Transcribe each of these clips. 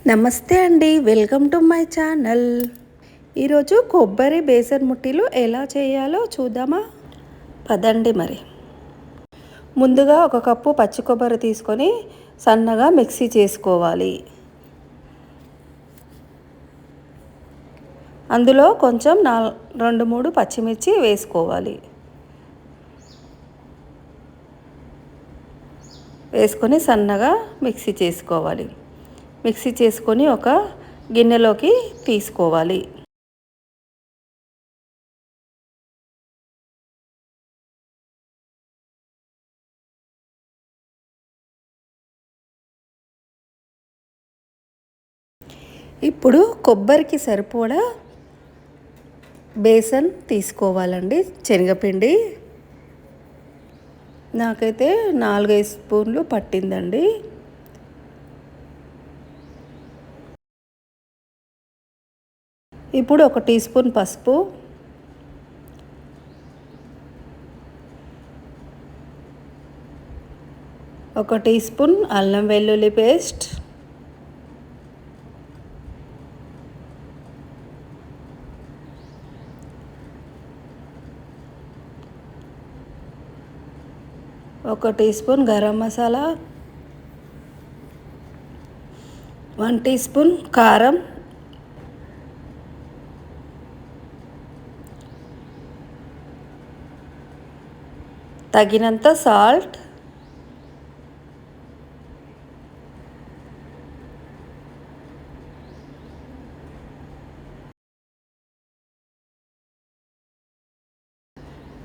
నమస్తే అండి, welcome to my channel. ఈరోజు కొబ్బరి బేసన్ ముట్టీలు ఎలా చేయాలో చూద్దామా? పదండి మరి. ముందుగా ఒక కప్పు పచ్చి కొబ్బరి తీసుకొని సన్నగా మిక్సీ చేసుకోవాలి. అందులో కొంచెం 2-3 పచ్చిమిర్చి వేసుకోవాలి. వేసుకొని సన్నగా మిక్సీ చేసుకోవాలి. మిక్సీ చేసుకొని ఒక గిన్నెలోకి తీసుకోవాలి. ఇప్పుడు కొబ్బరికి సరిపడా బేసన్ తీసుకోవాలండి, శనగపిండి. నాకైతే 4-5 స్పూన్లు పట్టిందండి. ఇప్పుడు 1 టీ స్పూన్ పసుపు, 1 టీ స్పూన్ అల్లం వెల్లుల్లి paste, 1 teaspoon garam masala, 1 teaspoon కారం, తగినంత సాల్ట్,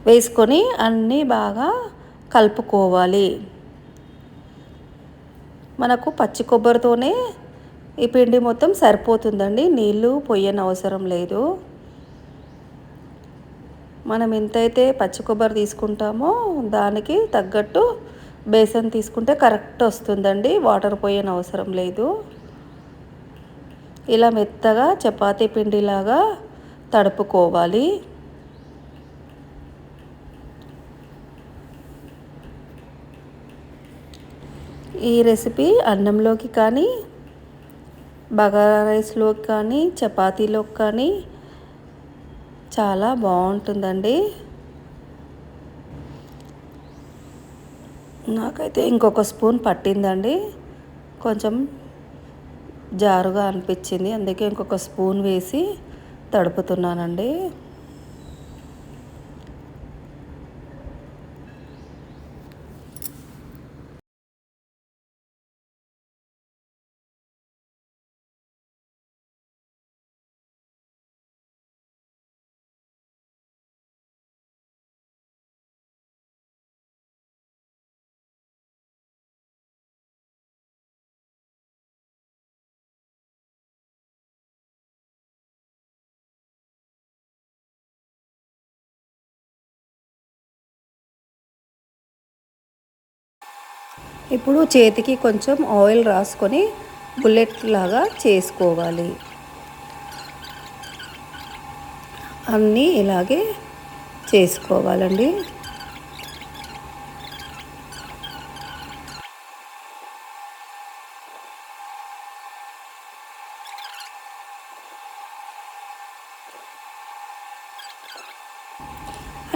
వేసుకొని అన్నీ బాగా కలుపుకోవాలి. మనకు పచ్చి కొబ్బరితోనే ఈ పిండి మొత్తం సరిపోతుందండి, నీళ్ళు పొయ్యనవసరం లేదు. మనం ఎంతైతే పచ్చి కొబ్బరి తీసుకుంటామో దానికి తగ్గట్టు బేసన్ తీసుకుంటే కరెక్ట్ వస్తుందండి, వాటర్ పోయనవసరం లేదు. ఇలా మెత్తగా చపాతీ పిండిలాగా తడుపుకోవాలి. ఈ రెసిపీ అన్నంలోకి కానీ, బగారా రైస్లోకి కానీ, చపాతీలోకి కానీ చాలా బాగుంటుందండి. నాకైతే ఇంకొక స్పూన్ పట్టిందండి, కొంచెం జారుగా అనిపించింది, అందుకే ఇంకొక స్పూన్ వేసి తడుపుతున్నానండి. ఇప్పుడు చేతికి కొంచెం ఆయిల్ రాసుకొని బుల్లెట్ లాగా చేసుకోవాలి. అన్నీ ఇలాగే చేసుకోవాలండి.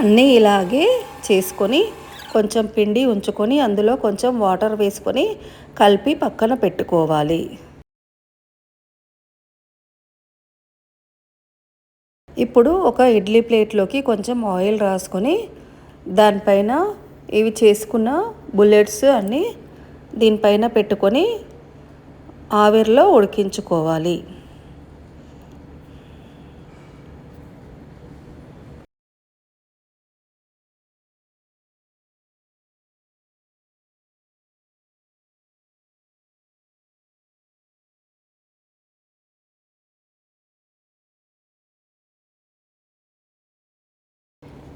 అన్నీ ఇలాగే చేసుకొని కొంచెం పిండి ఉంచుకొని అందులో కొంచెం వాటర్ వేసుకొని కలిపి పక్కన పెట్టుకోవాలి. ఇప్పుడు ఒక ఇడ్లీ ప్లేట్లోకి కొంచెం ఆయిల్ రాసుకొని దానిపైన ఇవి చేసుకున్న బుల్లెట్స్ అన్నీ దీనిపైన పెట్టుకొని ఆవిరిలో ఉడికించుకోవాలి.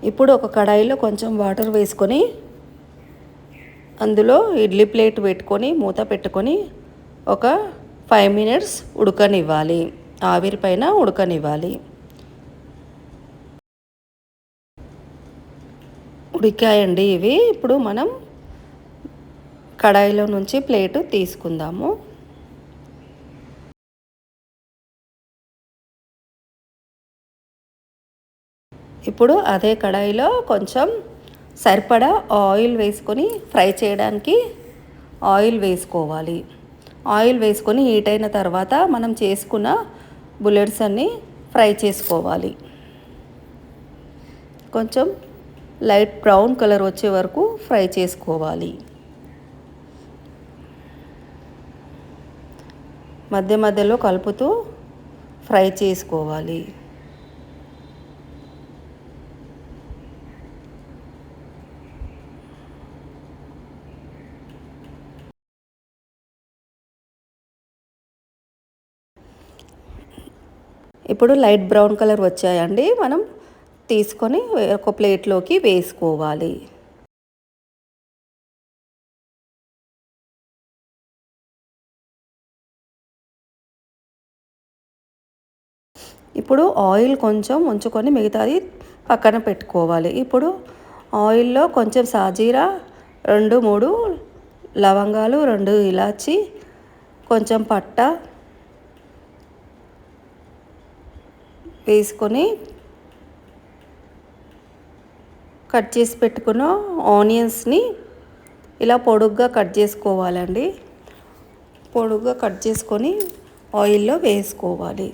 ఇప్పుడు ఒక కడాయిలో కొంచెం వాటర్ వేసుకొని అందులో ఇడ్లీ ప్లేట్ పెట్టుకొని మూత పెట్టుకొని ఒక 5 మినిట్స్ ఉడకనివ్వాలి, ఆవిరి పైన ఉడకనివ్వాలి. ఉడికాయండి ఇవి. ఇప్పుడు మనం కడాయిలో నుంచి ప్లేటు తీసుకుందాము. ఇప్పుడు అదే కడాయిలో కొంచెం సరిపడా ఆయిల్ వేసుకొని ఫ్రై చేయడానికి ఆయిల్ వేసుకోవాలి. ఆయిల్ వేసుకొని హీట్ అయిన తర్వాత మనం చేసుకున్న బుల్లెట్స్ అన్నీ ఫ్రై చేసుకోవాలి. కొంచెం లైట్ బ్రౌన్ కలర్ వచ్చే వరకు ఫ్రై చేసుకోవాలి. మధ్య మధ్యలో కలుపుతూ ఫ్రై చేసుకోవాలి. ఇప్పుడు లైట్ బ్రౌన్ కలర్ వచ్చాయండి. మనం తీసుకొని ఒక ప్లేట్లోకి వేసుకోవాలి. ఇప్పుడు ఆయిల్ కొంచెం ఉంచుకొని మిగతాది పక్కన పెట్టుకోవాలి. ఇప్పుడు ఆయిల్లో కొంచెం సాజీరా, 2-3 లవంగాలు, 2 ఇలాచి, కొంచెం పట్ట వేసుకొని కట్ చేసి పెట్టుకున్న ఆనియన్స్ని ఇలా పొడుగ్గా కట్ చేసుకోవాలండి. పొడుగ్గా కట్ చేసుకొని ఆయిల్లో వేసుకోవాలి.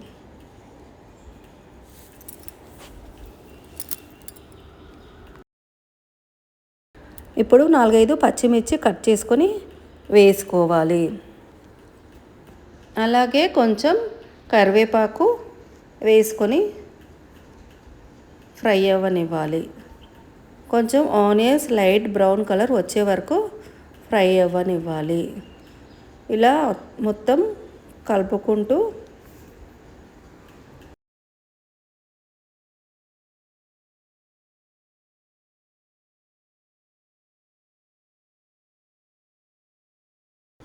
ఇప్పుడు 4-5 పచ్చిమిర్చి కట్ చేసుకొని వేసుకోవాలి. అలాగే కొంచెం కరివేపాకు వేసుకొని ఫ్రై అవ్వనివ్వాలి. కొంచెం ఆనియన్స్ లైట్ బ్రౌన్ కలర్ వచ్చే వరకు ఫ్రై అవ్వనివ్వాలి. ఇలా మొత్తం కలుపుకుంటూ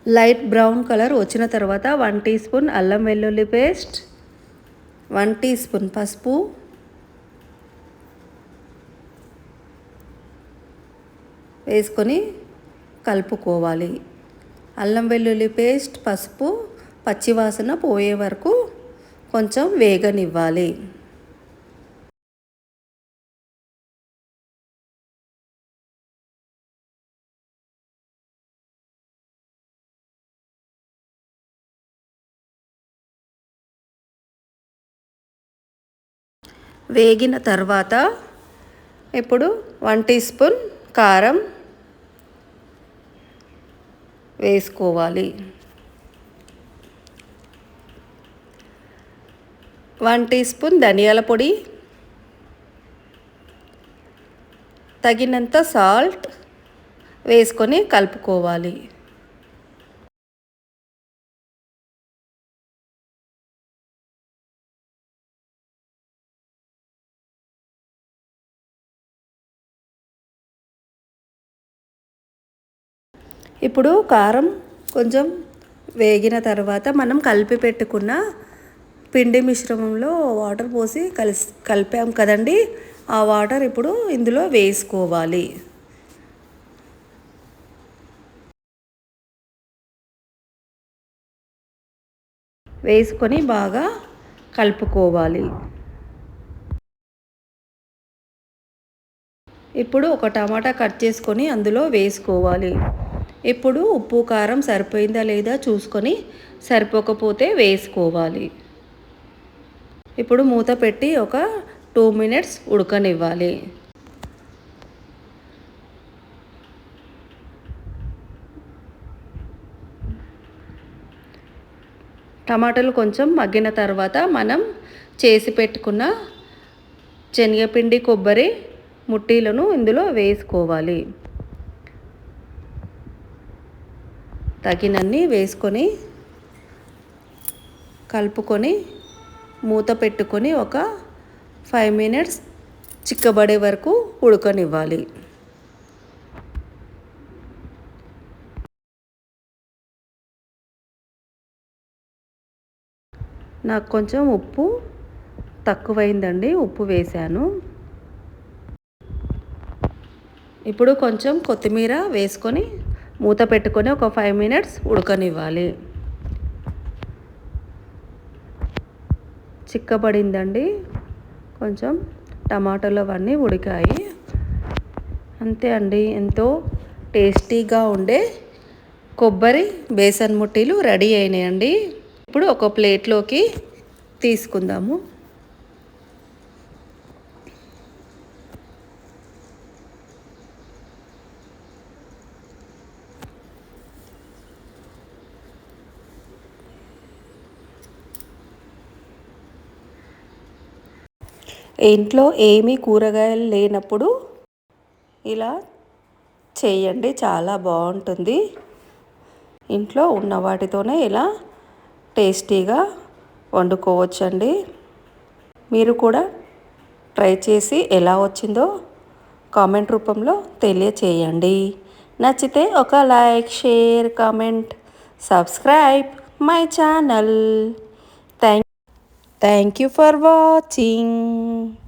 లైట్ బ్రౌన్ కలర్ వచ్చిన తర్వాత 1 టీ స్పూన్ అల్లం వెల్లుల్లి పేస్ట్, 1 టీ స్పూన్ పసుపు, వేసుకొని కలుపుకోవాలి. అల్లం వెల్లుల్లి పేస్ట్, పసుపు పచ్చివాసన పోయే వరకు కొంచెం వేగనివ్వాలి. వేగిన తర్వాత ఇప్పుడు 1 టీ స్పూన్ కారం వేసుకోవాలి. 1 టీ స్పూన్ ధనియాల పొడి, తగినంత సాల్ట్ వేసుకొని కలుపుకోవాలి. ఇప్పుడు కారం కొంచెం వేగిన తర్వాత మనం కలిపి పెట్టుకున్న పిండి మిశ్రమంలో వాటర్ పోసి కలిపాం కదండి, ఆ వాటర్ ఇప్పుడు ఇందులో వేసుకోవాలి. వేసుకొని బాగా కలుపుకోవాలి. ఇప్పుడు ఒక టమాటా కట్ చేసుకొని అందులో వేసుకోవాలి. ఇప్పుడు ఉప్పు కారం సరిపోయిందా లేదా చూసుకొని సరిపోకపోతే వేసుకోవాలి. ఇప్పుడు మూత పెట్టి ఒక 2 మినిట్స్ ఉడకనివ్వాలి. టమాటాలు కొంచెం మగ్గిన తర్వాత మనం చేసి పెట్టుకున్న శనగపిండి, కొబ్బరి ముట్టీలను ఇందులో వేసుకోవాలి. తగినన్ని వేసుకొని కలుపుకొని మూత పెట్టుకొని ఒక 5 మినిట్స్ చిక్కబడే వరకు ఉడకనివ్వాలి. నాకు కొంచెం ఉప్పు తక్కువైందండి, ఉప్పు వేశాను. ఇప్పుడు కొంచెం కొత్తిమీర వేసుకొని మూత పెట్టుకొని ఒక 5 మినిట్స్ ఉడకనివ్వాలి. చిక్కబడిందండి, కొంచెం టమాటాలు అవన్నీ ఉడికాయి. అంతే అండి, ఎంతో టేస్టీగా ఉండే కొబ్బరి బేసన్ ముట్టీలు రెడీ అయినాయండి. ఇప్పుడు ఒక ప్లేట్లోకి తీసుకుందాము. ఇంట్లో ఏమీ కూరగాయలు లేనప్పుడు ఇలా చేయండి, చాలా బాగుంటుంది. ఇంట్లో ఉన్న వాటితోనే ఇలా టేస్టీగా వండుకోవచ్చండి. మీరు కూడా ట్రై చేసి ఎలా వచ్చిందో కామెంట్ రూపంలో తెలియచేయండి. నచ్చితే ఒక like, share, comment, subscribe my channel. Thank you for watching.